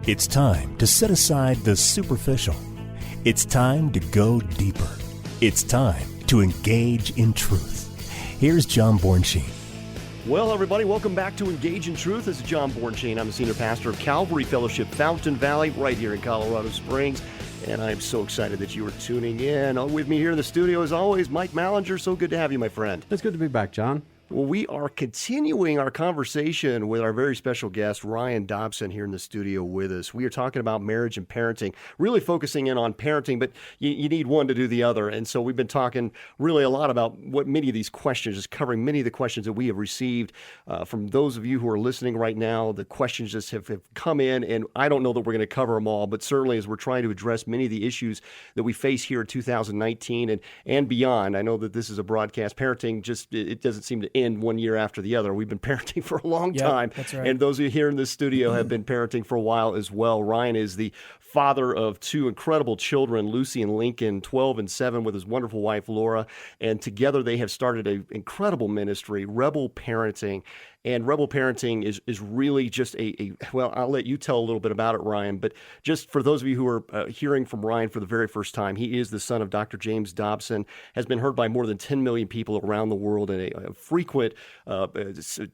It's time to set aside the superficial. It's time to go deeper. It's time to engage in truth. Here's John Bornschein. Well, everybody, welcome back to Engage in Truth. This is John Bornschein. I'm the senior pastor of Calvary Fellowship Fountain Valley right here in Colorado Springs. And I'm so excited that you are tuning in. With me here in the studio, as always, Mike Mallinger. So good to have you, my friend. It's good to be back, John. Well, we are continuing our conversation with our very special guest, Ryan Dobson, here in the studio with us. We are talking about marriage and parenting, really focusing in on parenting, but you need one to do the other. And so we've been talking really a lot about what many of these questions, just covering many of the questions that we have received from those of you who are listening right now. The questions just have come in, and I don't know that we're going to cover them all, but certainly as we're trying to address many of the issues that we face here in 2019 and beyond. I know that this is a broadcast. Parenting it doesn't seem to end one year after the other. We've been parenting for a long time. That's right. And those of you here in the studio have been parenting for a while as well. Ryan is the father of two incredible children, Lucy and Lincoln, 12 and 7, with his wonderful wife, Laura. And together they have started an incredible ministry, Rebel Parenting. And Rebel Parenting is really just well, I'll let you tell a little bit about it, Ryan, but just for those of you who are hearing from Ryan for the very first time, he is the son of Dr. James Dobson, has been heard by more than 10 million people around the world, and a frequent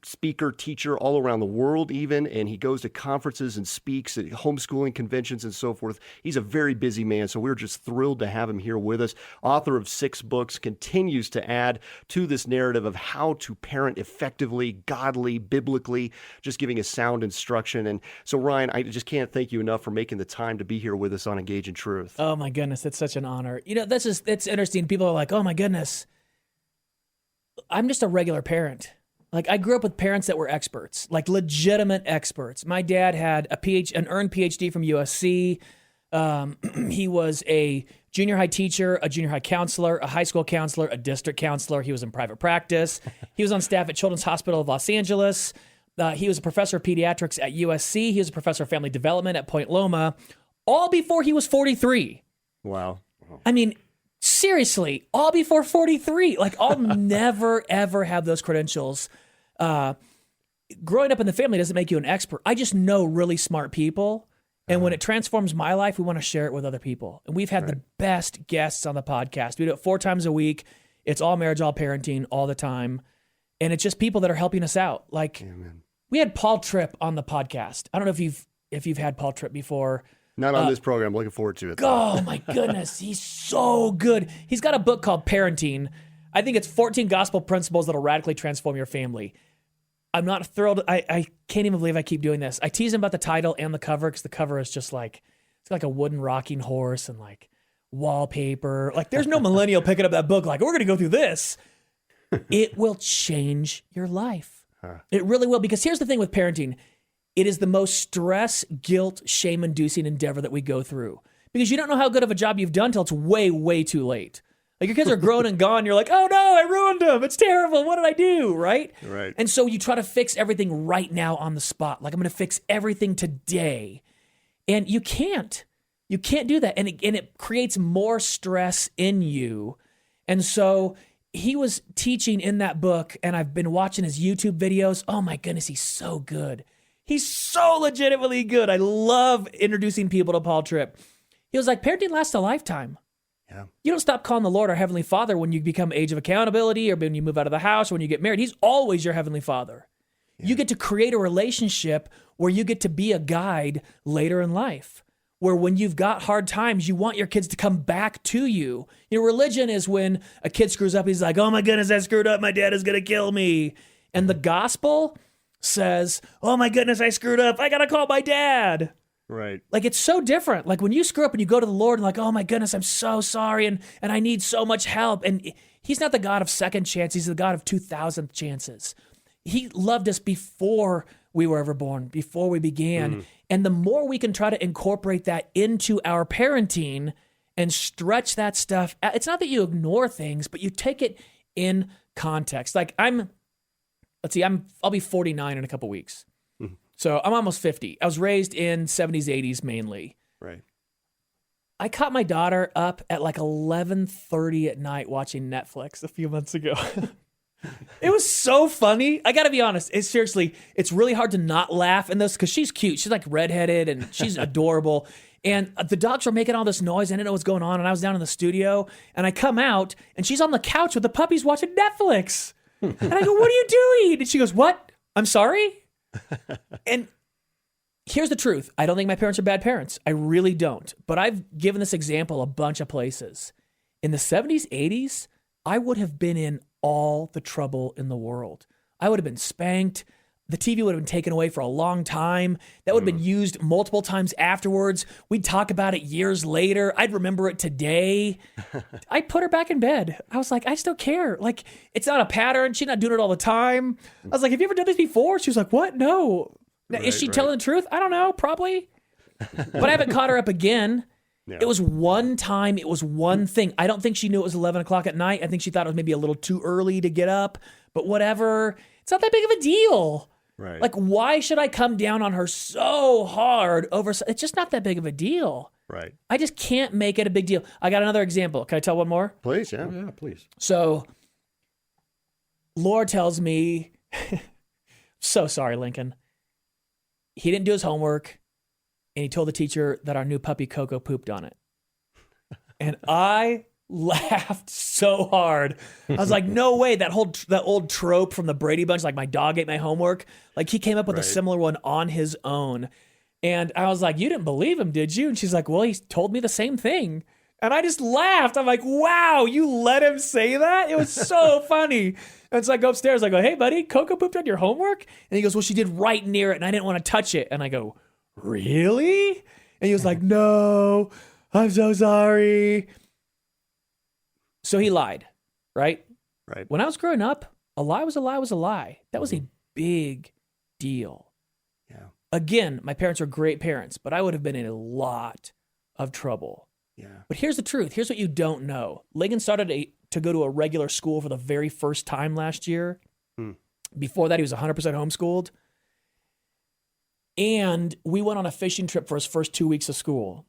speaker, teacher all around the world even, and he goes to conferences and speaks at homeschooling conventions and so forth. He's a very busy man, so we're just thrilled to have him here with us. Author of 6 books, continues to add to this narrative of how to parent effectively, godly, biblically, just giving a sound instruction. And so, Ryan, I just can't thank you enough for making the time to be here with us on Engage in Truth. Oh my goodness, it's such an honor. You know, it's interesting. People are like, oh my goodness, I'm just a regular parent. Like, I grew up with parents that were experts, like legitimate experts. My dad had an earned PhD from USC. He was a junior high teacher, a junior high counselor, a high school counselor, a district counselor. He was in private practice. He was on staff at Children's Hospital of Los Angeles. He was a professor of pediatrics at USC. He was a professor of family development at Point Loma, all before he was 43. Wow. I mean, seriously, all before 43. Like, I'll never, ever have those credentials. Growing up in the family doesn't make you an expert. I just know really smart people. And when it transforms my life, we want to share it with other people. And we've had the best guests on the podcast. We do it 4 times a week. It's all marriage, all parenting, all the time. And it's just people that are helping us out. Like, we had Paul Tripp on the podcast. I don't know if you've had Paul Tripp before. Not on this program. Looking forward to it. Oh, my goodness. He's so good. He's got a book called Parenting. I think it's 14 gospel principles that will radically transform your family. I'm not thrilled. I can't even believe I keep doing this. I tease him about the title and the cover because the cover is just like, it's like a wooden rocking horse and like wallpaper. Like, there's no millennial picking up that book like, we're going to go through this. It will change your life. It really will, because here's the thing with parenting. It is the most stress, guilt, shame-inducing endeavor that we go through, because you don't know how good of a job you've done until it's way, way too late. Like, your kids are grown and gone. You're like, oh no, I ruined them. It's terrible. What did I do? Right? Right. And so you try to fix everything right now on the spot. Like, I'm going to fix everything today. And you can't. You can't do that. And it creates more stress in you. And so he was teaching in that book, and I've been watching his YouTube videos. Oh my goodness, he's so good. He's so legitimately good. I love introducing people to Paul Tripp. He was like, parenting lasts a lifetime. Yeah. You don't stop calling the Lord our Heavenly Father when you become age of accountability or when you move out of the house or when you get married. He's always your Heavenly Father. Yeah. You get to create a relationship where you get to be a guide later in life, where when you've got hard times, you want your kids to come back to you. You know, religion is when a kid screws up, he's like, oh my goodness, I screwed up. My dad is going to kill me. And the gospel says, oh my goodness, I screwed up. I got to call my dad. Right. Like, it's so different. Like, when you screw up and you go to the Lord and like, oh my goodness, I'm so sorry and I need so much help. And he's not the God of second chance. He's the God of 2,000th chances. He loved us before we were ever born, before we began. And the more we can try to incorporate that into our parenting and stretch that stuff, it's not that you ignore things, but you take it in context. Like, I'll be 49 in a couple weeks. So I'm almost 50. I was raised in 70s, 80s mainly. Right. I caught my daughter up at like 11:30 at night watching Netflix a few months ago. It was so funny. I got to be honest. It's really hard to not laugh in this because she's cute. She's like redheaded and she's adorable. And the dogs were making all this noise. I didn't know what was going on. And I was down in the studio and I come out and she's on the couch with the puppies watching Netflix. And I go, what are you doing? And she goes, what? I'm sorry? And here's the truth. I don't think my parents are bad parents. I really don't. But I've given this example a bunch of places. In the 70s, 80s, I would have been in all the trouble in the world. I would have been spanked. The TV would have been taken away for a long time. That would have been used multiple times afterwards. We'd talk about it years later. I'd remember it today. I put her back in bed. I was like, I just don't care. Like, it's not a pattern. She's not doing it all the time. I was like, have you ever done this before? She was like, what? No. Now, is she telling the truth? I don't know. Probably. But I haven't caught her up again. Yeah. It was one time. It was one thing. I don't think she knew it was 11 o'clock at night. I think she thought it was maybe a little too early to get up. But whatever. It's not that big of a deal. Right. Like, why should I come down on her so hard over? It's just not that big of a deal. Right. I just can't make it a big deal. I got another example. Can I tell one more? Please, yeah. Yeah, please. So, Laura tells me, so sorry, Lincoln. He didn't do his homework, and he told the teacher that our new puppy Coco pooped on it. And I laughed so hard. I was like, no way. That old trope from the Brady Bunch, like my dog ate my homework. Like he came up with a similar one on his own. And I was like, you didn't believe him, did you? And she's like, well, he told me the same thing. And I just laughed. I'm like, wow, you let him say that? It was so funny. And so I go upstairs. I go, hey, buddy, Coco pooped on your homework? And he goes, well, she did right near it, and I didn't want to touch it. And I go, really? And he was like, no, I'm so sorry. So he lied, right? Right. When I was growing up, a lie was a lie was a lie. That was a big deal. Yeah. Again, my parents were great parents, but I would have been in a lot of trouble. Yeah. But here's the truth. Here's what you don't know. Lincoln started to go to a regular school for the very first time last year. Before that, he was 100% homeschooled. And we went on a fishing trip for his first 2 weeks of school.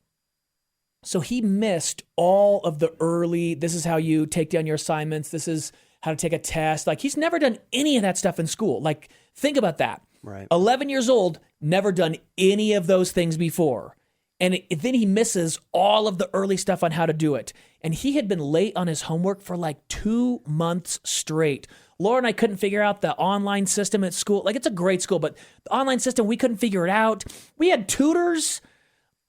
So he missed all of the early, this is how you take down your assignments. This is how to take a test. Like he's never done any of that stuff in school. Like think about that. Right. 11 years old, never done any of those things before. And then he misses all of the early stuff on how to do it. And he had been late on his homework for like 2 months straight. Laura and I couldn't figure out the online system at school. Like it's a great school, but the online system, we couldn't figure it out. We had tutors.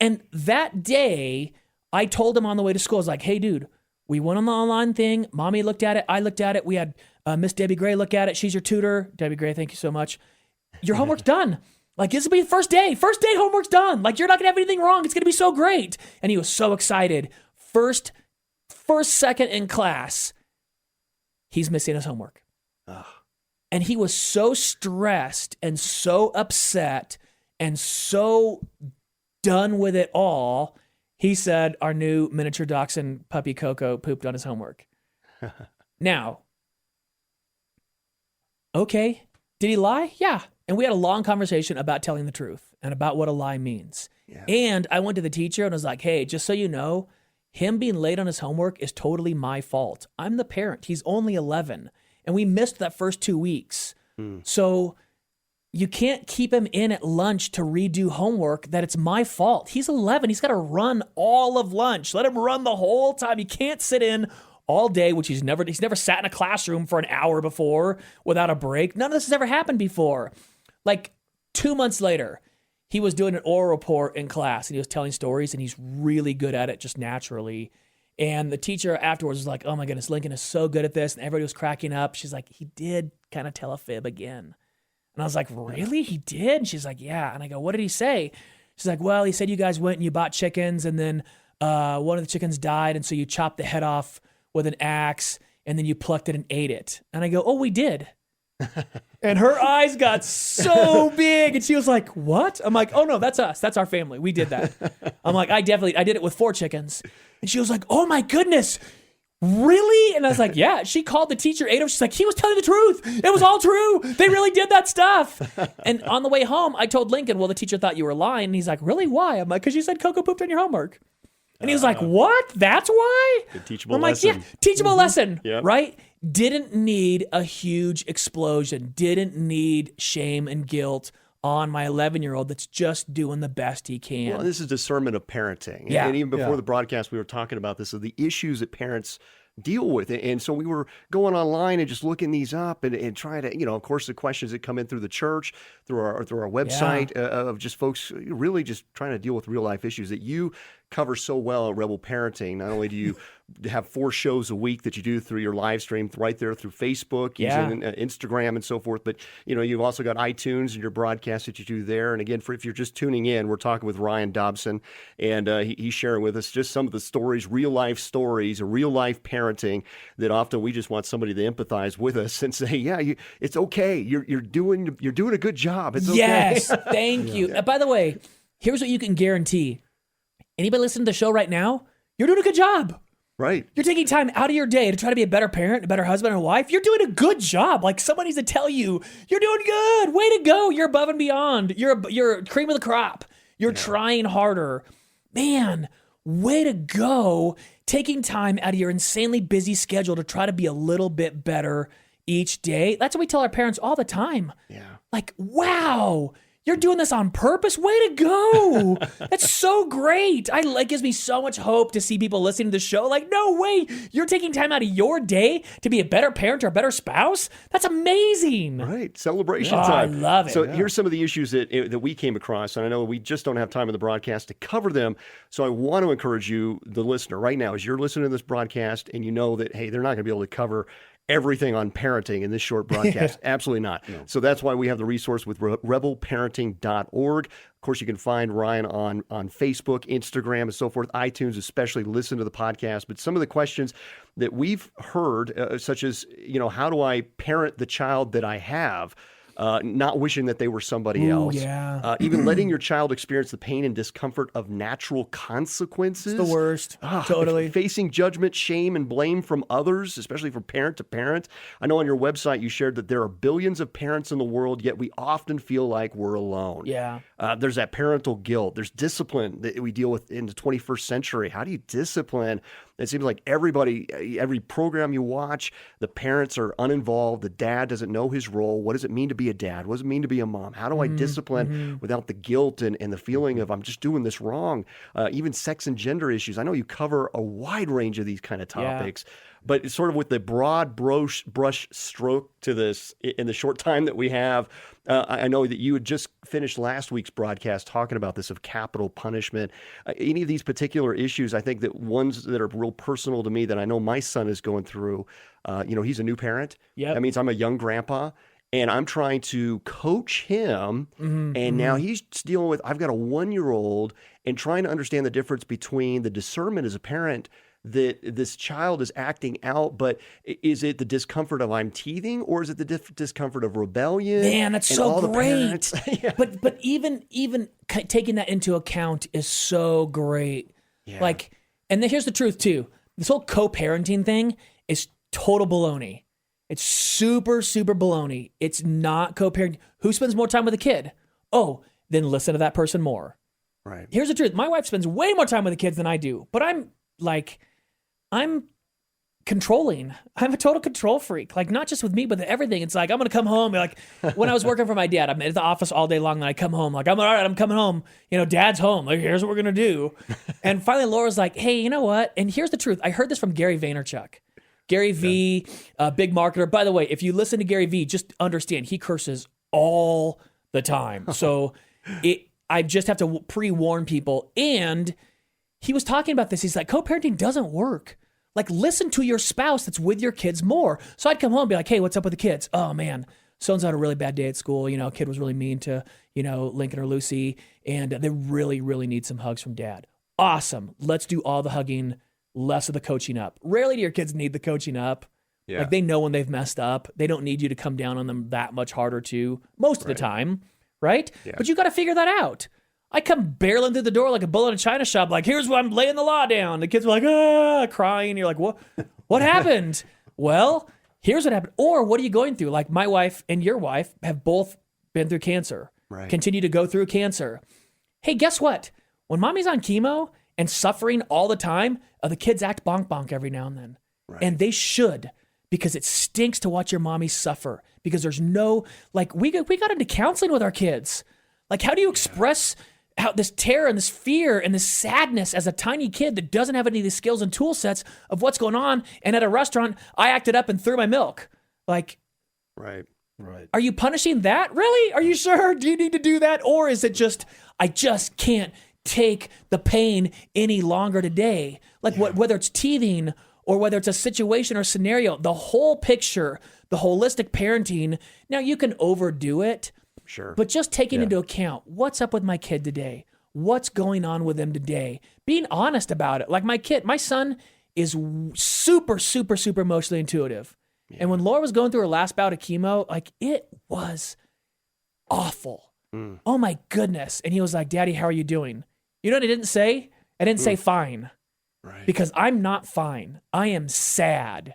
And that day, I told him on the way to school, I was like, hey, dude, we went on the online thing. Mommy looked at it. I looked at it. We had Miss Debbie Gray look at it. She's your tutor. Debbie Gray, thank you so much. Your homework's done. Like, this will be the first day. First day, homework's done. Like, you're not going to have anything wrong. It's going to be so great. And he was so excited. First second in class, he's missing his homework. Ugh. And he was so stressed and so upset and so done with it all. He said our new miniature dachshund puppy Coco pooped on his homework. Now, okay, did he lie? Yeah. And we had a long conversation about telling the truth and about what a lie means. Yeah. And I went to the teacher and was like, hey, just so you know, him being late on his homework is totally my fault. I'm the parent. He's only 11. And we missed that first 2 weeks. So you can't keep him in at lunch to redo homework that it's my fault. He's 11. He's got to run all of lunch. Let him run the whole time. He can't sit in all day, which he's never sat in a classroom for an hour before without a break. None of this has ever happened before. Like 2 months later, he was doing an oral report in class and he was telling stories and he's really good at it just naturally. And the teacher afterwards was like, oh my goodness, Lincoln is so good at this. And everybody was cracking up. She's like, he did kind of tell a fib again. And I was like, really? He did? And she's like, yeah. And I go, what did he say? She's like, well, he said you guys went and you bought chickens and then one of the chickens died. And so you chopped the head off with an axe and then you plucked it and ate it. And I go, oh, we did. And her eyes got so big. And she was like, what? I'm like, oh no, that's us. That's our family. We did that. I'm like, I did it with 4 chickens. And she was like, oh my goodness, really? And I was like, yeah. She called the teacher, ate him. She's like, he was telling the truth. It was all true. They really did that stuff. And on the way home, I told Lincoln, well, the teacher thought you were lying. And he's like, really? Why? I'm like, because you said Coco pooped on your homework. And he was like, what? That's why? A teachable I'm like, lesson. yeah, teachable lesson, Yep. right? Didn't need a huge explosion. Didn't need shame and guilt on my 11-year-old that's just doing the best he can. Well, this is discernment of parenting. Yeah. And even before the broadcast, we were talking about this, of the issues that parents deal with it. And so we were going online and just looking these up and trying to, of course, the questions that come in through the church, through our website, of just folks really just trying to deal with real life issues that you cover so well at Rebel Parenting. Not only do you have 4 shows a week that you do through your live stream right there through Facebook, using Instagram and so forth, but you've also got iTunes and your broadcast that you do there. And again, if you're just tuning in, we're talking with Ryan Dobson, and he's sharing with us just some of the stories, real life stories, real life parenting that often we just want somebody to empathize with us and say, it's okay. You're doing a good job. It's okay. Yes, thank you. By the way, here's what you can guarantee. Anybody listening to the show right now, you're doing a good job. Right. You're taking time out of your day to try to be a better parent, a better husband and wife. You're doing a good job. Like, someone needs to tell you, you're doing good. Way to go. You're above and beyond. You're cream of the crop. You're trying harder. Man, way to go. Taking time out of your insanely busy schedule to try to be a little bit better each day. That's what we tell our parents all the time. Yeah. Like, wow. You're doing this on purpose? Way to go. That's so great. It gives me so much hope to see people listening to the show. Like, no way. You're taking time out of your day to be a better parent or a better spouse? That's amazing. Right. Celebration I time. love it. So here's some of the issues that we came across, and I know we just don't have time in the broadcast to cover them. So I want to encourage you, the listener, right now, as you're listening to this broadcast and you know that, hey, they're not going to be able to cover everything on parenting in this short broadcast. Absolutely not. No. So that's why we have the resource with rebelparenting.org. Of course, you can find Ryan on Facebook, Instagram, and so forth, iTunes, especially. Listen to the podcast. But some of the questions that we've heard, such as, how do I parent the child that I have? Not wishing that they were somebody else. Yeah. Even letting your child experience the pain and discomfort of natural consequences. It's the worst. Totally. Facing judgment, shame, and blame from others, especially from parent to parent. I know on your website you shared that there are billions of parents in the world, yet we often feel like we're alone. Yeah. There's that parental guilt. There's discipline that we deal with in the 21st century. How do you discipline? It seems like every program you watch, the parents are uninvolved. The dad doesn't know his role. What does it mean to be a dad? What does it mean to be a mom? How do I discipline without the guilt and the feeling of I'm just doing this wrong? Even sex and gender issues. I know you cover a wide range of these kind of topics. Yeah. But sort of with the broad brush stroke to this in the short time that we have, I know that you had just finished last week's broadcast talking about this of capital punishment. Any of these particular issues, I think that ones that are real personal to me that I know my son is going through, he's a new parent. Yep. That means I'm a young grandpa. And I'm trying to coach him, and now he's dealing with, I've got a 1-year-old, and trying to understand the difference between the discernment as a parent that this child is acting out, but is it the discomfort of I'm teething, or is it the discomfort of rebellion? Man, that's so great. Yeah. But even taking that into account is so great. Yeah. And then here's the truth too. This whole co-parenting thing is total baloney. It's super, super baloney. It's not co-parenting. Who spends more time with a kid? Oh, then listen to that person more. Right. Here's the truth. My wife spends way more time with the kids than I do, but I'm controlling. I'm a total control freak. Not just with me, but with everything. It's like, I'm going to come home. When I was working for my dad, I'm at the office all day long, and I come home. I'm all right, I'm coming home. Dad's home. Here's what we're going to do. And finally, Laura's like, hey, you know what? And here's the truth. I heard this from Gary Vaynerchuk. Gary V, big marketer. By the way, if you listen to Gary V, just understand he curses all the time. So I just have to pre-warn people. And he was talking about this. He's like, co-parenting doesn't work. Listen to your spouse that's with your kids more. So I'd come home and be like, hey, what's up with the kids? Oh, man, so-and-so had a really bad day at school. Kid was really mean to, Lincoln or Lucy. And they really, really need some hugs from dad. Awesome. Let's do all the hugging, less of the coaching up. Rarely do your kids need the coaching up. Yeah. They know when they've messed up. They don't need you to come down on them that much harder too, most of the time, right? Yeah. But you got to figure that out. I come barreling through the door like a bull in a china shop, here's where I'm laying the law down. The kids are like, crying. You're like, what happened? Well, here's what happened. Or what are you going through? My wife and your wife have both been through cancer, continue to go through cancer. Hey, guess what? When mommy's on chemo and suffering all the time, the kids act bonk every now and then. Right. And they should, because it stinks to watch your mommy suffer because there's no, like, we got into counseling with our kids. Like, how do you express how this terror and this fear and this sadness as a tiny kid that doesn't have any of the skills and tool sets of what's going on? And at a restaurant, I acted up and threw my milk. Like, Right. Are you punishing that? Really? Are you sure? Do you need to do that? Or is it just, I just can't take the pain any longer today? Like whether it's teething or whether it's a situation or scenario, the whole picture, the holistic parenting. Now you can overdo it, Sure. but just taking into account what's up with my kid today, what's going on with them today, being honest about it. Like my son is super, super, super emotionally intuitive. Yeah. And when Laura was going through her last bout of chemo, like, it was awful. Oh my goodness. And he was like, Daddy, how are you doing? You know what I didn't say? I didn't say fine. Right. Because I'm not fine. I am sad.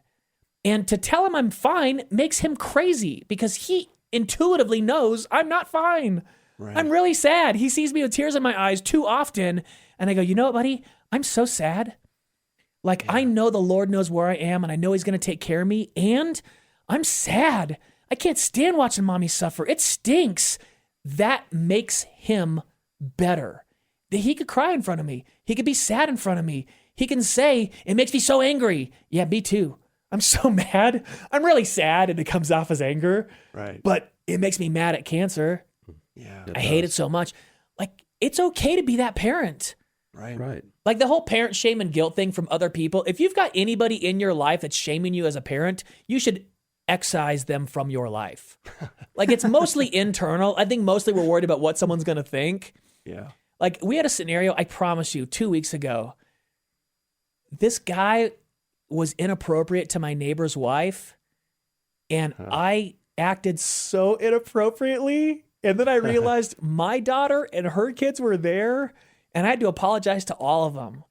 And to tell him I'm fine makes him crazy because he intuitively knows I'm not fine. Right. I'm really sad. He sees me with tears in my eyes too often. And I go, you know what, buddy? I'm so sad. Like, I know the Lord knows where I am, and I know he's going to take care of me, and I'm sad. I can't stand watching mommy suffer. It stinks. That makes him better. He could cry in front of me. He could be sad in front of me. He can say, it makes me so angry. Yeah, me too. I'm so mad. I'm really sad, and it comes off as anger. Right. But it makes me mad at cancer. Yeah. I hate it so much. Like, it's okay to be that parent. Right. Like the whole parent shame and guilt thing from other people. If you've got anybody in your life that's shaming you as a parent, you should excise them from your life. Like, it's mostly internal. I think mostly we're worried about what someone's going to think. Yeah. Like, we had a scenario, I promise you, 2 weeks ago. This guy was inappropriate to my neighbor's wife, and I acted so inappropriately. And then I realized my daughter and her kids were there, and I had to apologize to all of them,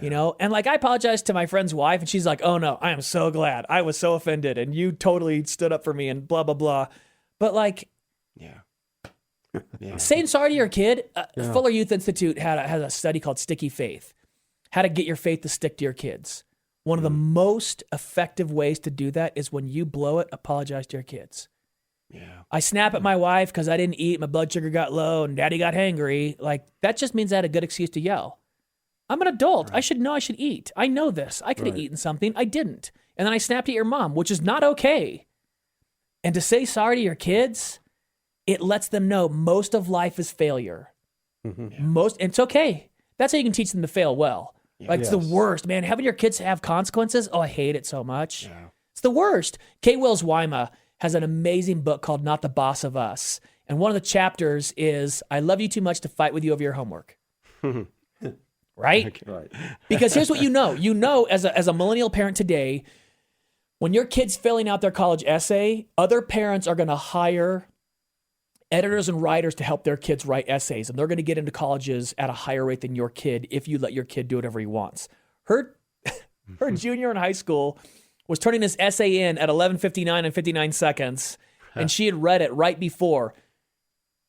you know? And like, I apologized to my friend's wife, and she's like, oh no, I am so glad. I was so offended, and you totally stood up for me and blah, blah, blah. But like, saying sorry to your kid, Fuller Youth Institute has a study called Sticky Faith, how to get your faith to stick to your kids. One of the most effective ways to do that is when you blow it, apologize to your kids. Yeah. I snap at my wife because I didn't eat, my blood sugar got low, and daddy got hangry. Like, that just means I had a good excuse to yell. I'm an adult. Right. I should know I should eat. I know this. I could have eaten something. I didn't. And then I snapped at your mom, which is not okay. And to say sorry to your kids, it lets them know most of life is failure. And it's okay. That's how you can teach them to fail well. Like, it's the worst, man. Having your kids have consequences, oh, I hate it so much. Yeah. It's the worst. Kay Wills Wyma has an amazing book called Not the Boss of Us. And one of the chapters is, I love you too much to fight with you over your homework. Right? Okay. Right. Because here's what you know. You know, as a millennial parent today, when your kid's filling out their college essay, other parents are going to hire editors and writers to help their kids write essays. And they're going to get into colleges at a higher rate than your kid if you let your kid do whatever he wants. Her junior in high school was turning this essay in at 11:59 and 59 seconds, and she had read it right before.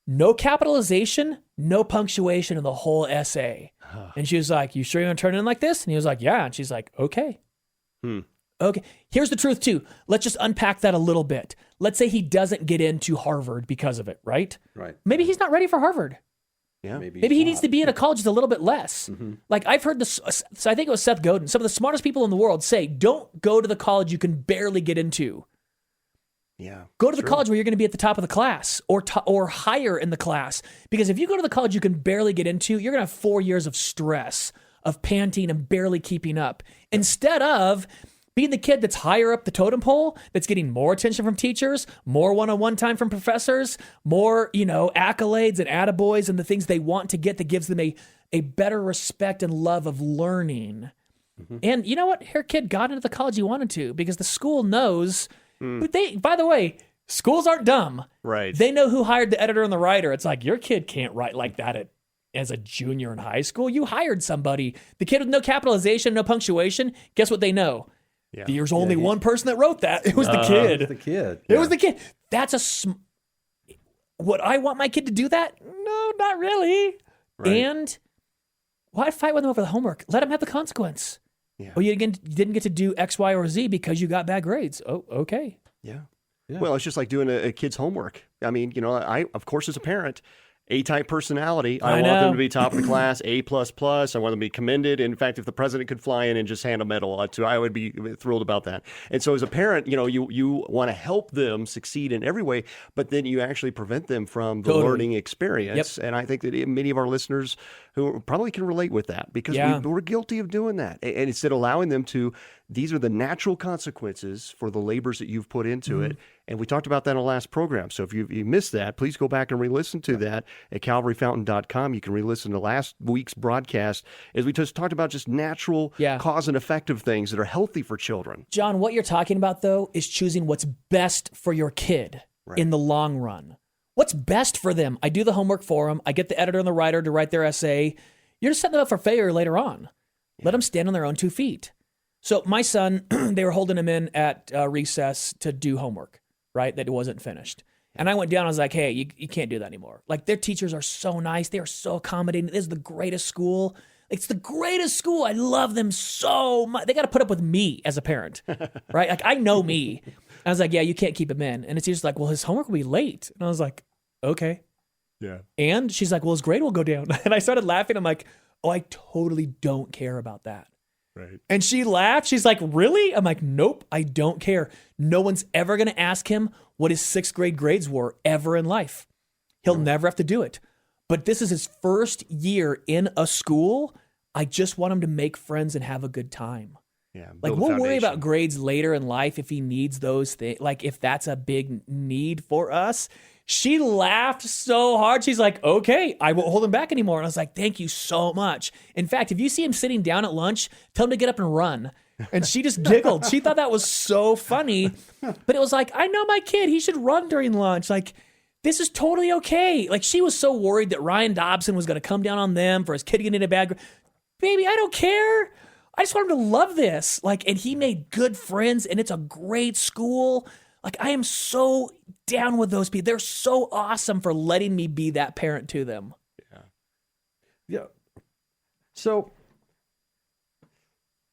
No capitalization, no punctuation in the whole essay. And she was like, you sure you're going to turn it in like this? And he was like, yeah. And she's like, okay. Okay. Here's the truth, too. Let's just unpack that a little bit. Let's say he doesn't get into Harvard because of it, right? Right. Maybe he's not ready for Harvard. Yeah. Maybe he needs to be in a college that's a little bit less. Like, I've heard this, so I think it was Seth Godin, some of the smartest people in the world say, don't go to the college you can barely get into. Yeah. Go to the college where you're going to be at the top of the class or higher in the class. Because if you go to the college you can barely get into, you're going to have 4 years of stress, of panting and barely keeping up. Instead of being the kid that's higher up the totem pole, that's getting more attention from teachers, more one-on-one time from professors, more, accolades and attaboys and the things they want to get that gives them a better respect and love of learning. And you know what? Her kid got into the college he wanted to because the school knows. By the way, schools aren't dumb. Right. They know who hired the editor and the writer. It's like, your kid can't write like that as a junior in high school. You hired somebody. The kid with no capitalization, no punctuation, guess what they know? Yeah. There's only one person that wrote that. It was the kid. It was the kid. It was the kid. That's would I want my kid to do that? No, not really. Right. And why fight with them over the homework? Let him have the consequence. Yeah. Oh, you didn't get to do X, Y, or Z because you got bad grades. Oh, okay. Yeah. Yeah. Well, it's just like doing a kid's homework. I mean, I, of course, as a parent, A-type personality. I want them to be top of the class, A++. I want them to be commended. In fact, if the president could fly in and just hand a medal to, I would be thrilled about that. And so as a parent, you want to help them succeed in every way, but then you actually prevent them from the learning experience. Yep. And I think that many of our listeners who probably can relate with that because we're guilty of doing that. And instead of allowing them to, these are the natural consequences for the labors that you've put into it. And we talked about that in the last program. So if you missed that, please go back and re-listen to that at calvaryfountain.com. You can re-listen to last week's broadcast as we just talked about just natural cause and effect of things that are healthy for children. John, what you're talking about, though, is choosing what's best for your kid in the long run. What's best for them? I do the homework for them. I get the editor and the writer to write their essay. You're just setting them up for failure later on. Let them stand on their own 2 feet. So my son, they were holding him in at recess to do homework, right? That wasn't finished. And I went down, I was like, hey, you can't do that anymore. Like, their teachers are so nice. They are so accommodating. This is the greatest school. It's the greatest school. I love them so much. They got to put up with me as a parent, right? Like, I know me. I was like, yeah, you can't keep him in. And it's just like, well, his homework will be late. And I was like, okay. Yeah. And she's like, well, his grade will go down. And I started laughing. I'm like, oh, I totally don't care about that. Right. And she laughed. She's like, really? I'm like, nope, I don't care. No one's ever going to ask him what his 6th grade grades were ever in life. He'll never have to do it. But this is his first year in a school. I just want him to make friends and have a good time. Yeah. Like, we'll worry about grades later in life if he needs those things. Like, if that's a big need for us. She laughed so hard. She's like, okay, I won't hold him back anymore. And I was like, thank you so much. In fact, if you see him sitting down at lunch, tell him to get up and run. And she just giggled. She thought that was so funny. But it was like, I know my kid. He should run during lunch. Like, this is totally okay. Like, she was so worried that Ryan Dobson was going to come down on them for his kid getting a bad grade. Baby, I don't care. I just want him to love this. Like, and he made good friends, and it's a great school. Like, I am so down with those people. They're so awesome for letting me be that parent to them. Yeah. So,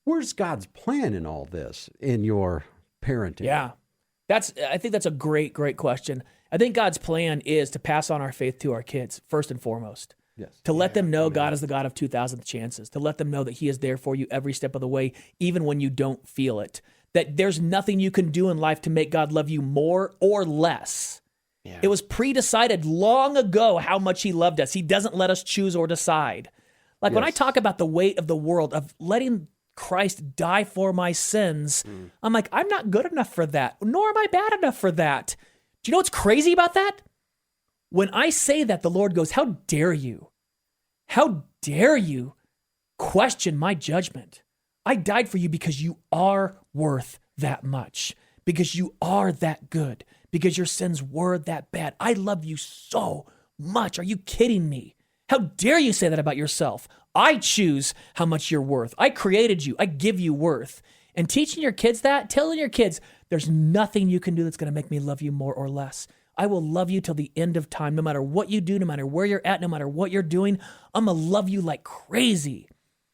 where's God's plan in all this, in your parenting? Yeah. I think that's a great, great question. I think God's plan is to pass on our faith to our kids, first and foremost. Yes. To let them know God is the God of 2,000th chances. To let them know that He is there for you every step of the way, even when you don't feel it. That there's nothing you can do in life to make God love you more or less. Yeah. It was pre-decided long ago how much He loved us. He doesn't let us choose or decide. Like when I talk about the weight of the world, of letting Christ die for my sins, I'm like, I'm not good enough for that, nor am I bad enough for that. Do you know what's crazy about that? When I say that, the Lord goes, how dare you? How dare you question my judgment? I died for you because you are worth that much, because you are that good, because your sins were that bad. I love you so much. Are you kidding me? How dare you say that about yourself? I choose how much you're worth. I created you. I give you worth. And teaching your kids that, telling your kids, there's nothing you can do that's going to make me love you more or less. I will love you till the end of time, no matter what you do, no matter where you're at, no matter what you're doing. I'm going to love you like crazy.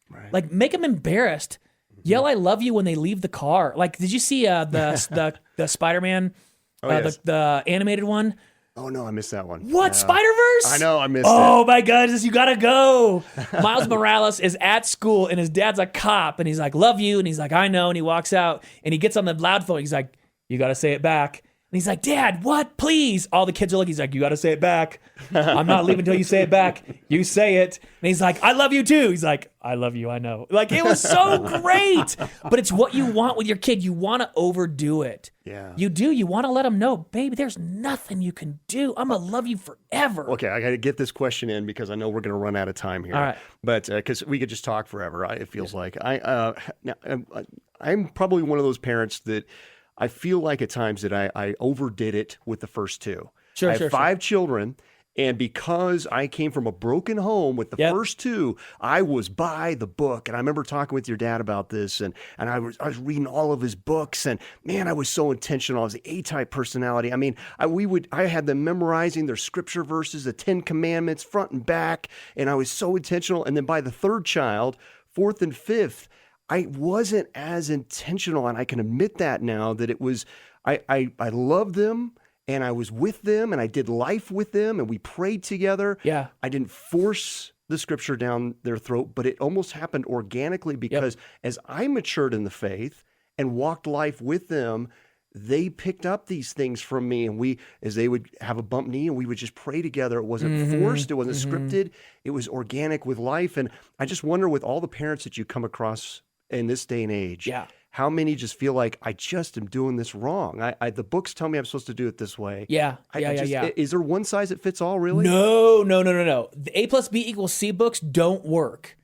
Right. Like, make them embarrassed. Yell, I love you when they leave the car. Like, did you see the Spider-Man, the animated one? Oh, no, I missed that one. What? Spider-Verse? I know, I missed it. Oh, my goodness, you got to go. Miles Morales is at school, and his dad's a cop, and he's like, love you, and he's like, I know, and he walks out, and he gets on the loud phone. He's like, you got to say it back. And he's like, Dad, what? Please. All the kids are looking. He's like, you got to say it back. I'm not leaving until you say it back. You say it. And he's like, I love you too. He's like, I love you. I know. Like, it was so great. But it's what you want with your kid. You want to overdo it. Yeah. You do. You want to let them know, baby, there's nothing you can do. I'm going to love you forever. Okay, I got to get this question in because I know we're going to run out of time here. All right. But because we could just talk forever, it feels like. I'm probably one of those parents that I feel like at times that I overdid it with the first two. I have five children, and because I came from a broken home with the first two, I was by the book. And I remember talking with your dad about this, and I was reading all of his books, and man, I was so intentional. I was the A-type personality. I mean, I had them memorizing their scripture verses, the 10 Commandments, front and back, and I was so intentional. And then by the third child, fourth and fifth, I wasn't as intentional, and I can admit that now, that it was, I loved them, and I was with them, and I did life with them, and we prayed together. Yeah. I didn't force the scripture down their throat, but it almost happened organically because as I matured in the faith and walked life with them, they picked up these things from me, and as they would have a bump knee, and we would just pray together. It wasn't forced. It wasn't scripted. It was organic with life. And I just wonder, with all the parents that you come across in this day and age, how many just feel like, I just am doing this wrong? The books tell me I'm supposed to do it this way. Yeah. Is there one size that fits all, really? No. The A plus B equals C books don't work.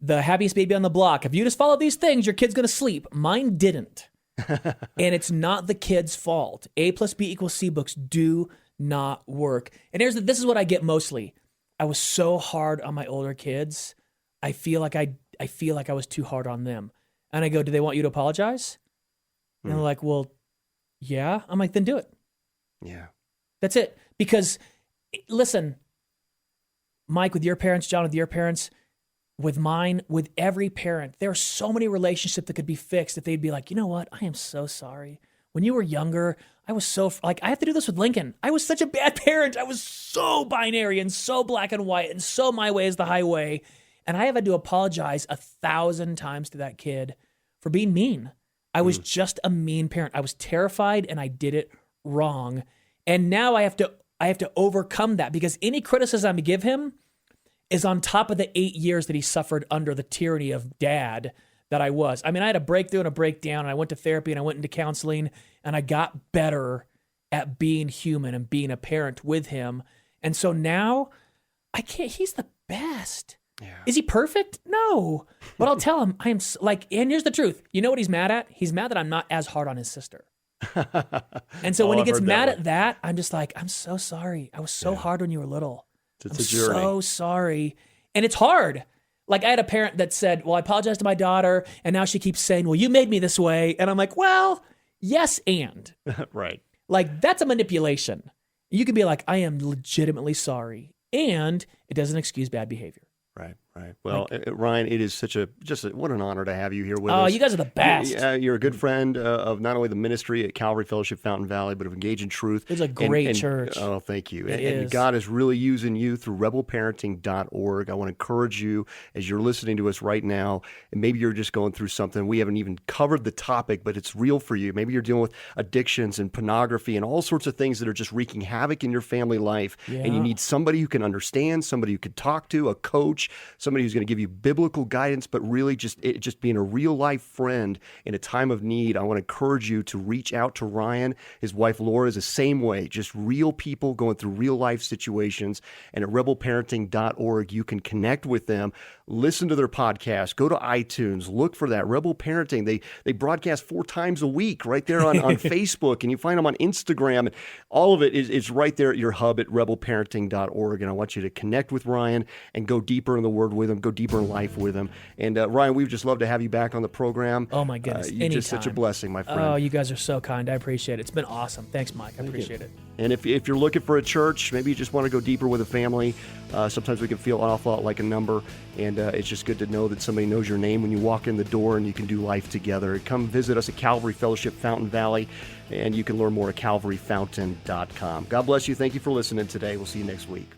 The happiest baby on the block. If you just follow these things, your kid's going to sleep. Mine didn't. And it's not the kid's fault. A plus B equals C books do not work. And this is what I get mostly. I was so hard on my older kids. I feel like I was too hard on them. And I go, do they want you to apologize? And they're like, well, yeah. I'm like, then do it. Yeah. That's it. Because listen, Mike, with your parents, John, with your parents, with mine, with every parent, there are so many relationships that could be fixed if they'd be like, you know what? I am so sorry. When you were younger, I was so, I have to do this with Lincoln. I was such a bad parent. I was so binary and so black and white and so my way is the highway. And I have had to apologize 1,000 times to that kid for being mean. I was just a mean parent. I was terrified and I did it wrong. And now I have to overcome that, because any criticism I give him is on top of the 8 years that he suffered under the tyranny of dad that I was. I mean, I had a breakthrough and a breakdown, and I went to therapy and I went into counseling, and I got better at being human and being a parent with him. And so now he's the best. Yeah. Is he perfect? No. But I'll tell him, and here's the truth. You know what he's mad at? He's mad that I'm not as hard on his sister. And so when he gets mad at that, I'm just like, I'm so sorry. I was so hard when you were little. It's a journey. So sorry. And it's hard. Like, I had a parent that said, well, I apologize to my daughter, and now she keeps saying, well, you made me this way. And I'm like, well, yes, and. Right. Like, that's a manipulation. You can be like, I am legitimately sorry, and it doesn't excuse bad behavior. Right. Well, Ryan, it is what an honor to have you here with us. Oh, you guys are the best. You're a good friend of not only the ministry at Calvary Fellowship Fountain Valley, but of Engage in Truth. It's a great church. Oh, thank you. And God is really using you through rebelparenting.org. I want to encourage you, as you're listening to us right now, and maybe you're just going through something. We haven't even covered the topic, but it's real for you. Maybe you're dealing with addictions and pornography and all sorts of things that are just wreaking havoc in your family life. Yeah. And you need somebody who can understand, somebody who can talk to, a coach, somebody who's going to give you biblical guidance, but really just being a real life friend in a time of need. I want to encourage you to reach out to Ryan. His wife Laura is the same way, just real people going through real life situations. And at rebelparenting.org, you can connect with them, listen to their podcast, go to iTunes, look for that Rebel Parenting. They broadcast 4 times a week right there on Facebook, and you find them on Instagram. And all of it is right there at your hub at rebelparenting.org. And I want you to connect with Ryan and go deeper in the Word with him, go deeper in life with him. And Ryan, we'd just love to have you back on the program. Oh my goodness, you're just such a blessing, my friend. Oh, you guys are so kind. I appreciate it. It's been awesome. Thanks, Mike. I appreciate it. And if you're looking for a church, maybe you just want to go deeper with a family. Sometimes we can feel an awful lot like a number, and it's just good to know that somebody knows your name when you walk in the door, and you can do life together. Come visit us at Calvary Fellowship Fountain Valley, and you can learn more at calvaryfountain.com. God bless you. Thank you for listening today. We'll see you next week.